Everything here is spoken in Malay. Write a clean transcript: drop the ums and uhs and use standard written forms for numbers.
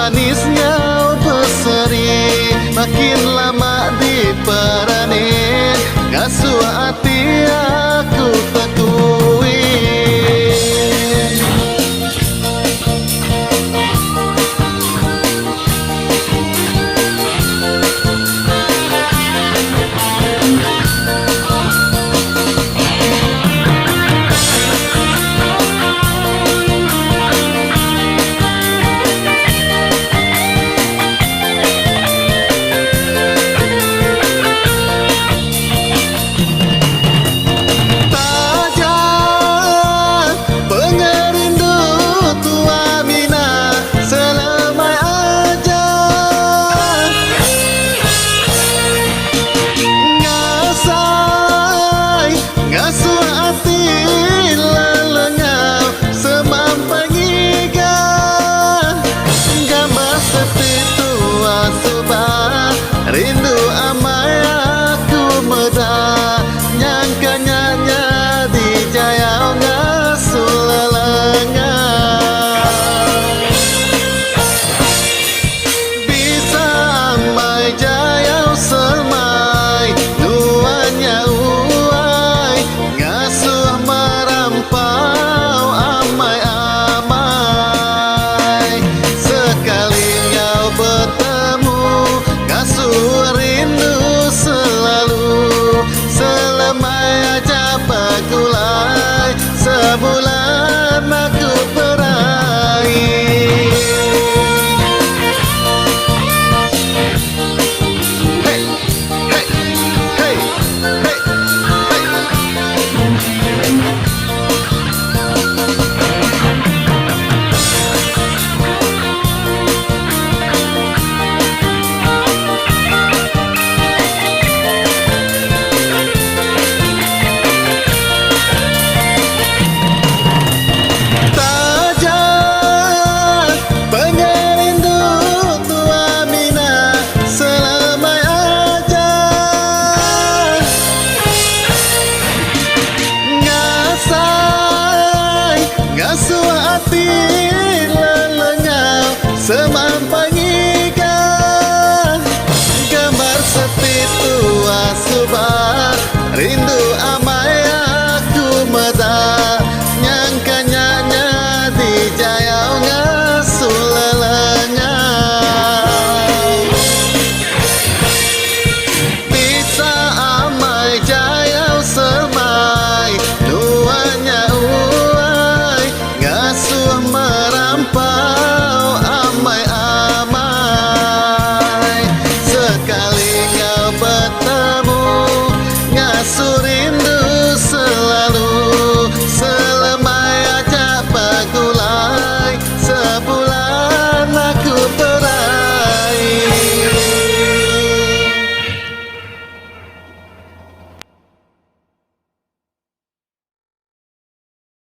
manisnya berseri, makin lama diperani, ngasuh hati aku tekui. Rindu amai aku meda, nyangkanya di jaya ngasuh lelengan. Bisa amai jaya semai, nuanya uai, ngasuh merampau amai-amai. Sekalinya bertemu, ngasuh rindu selalu, selamai aja pakulai, sebulan aku berakhir. Hey, hey, hey, hey, ngasuh hati lelengau semang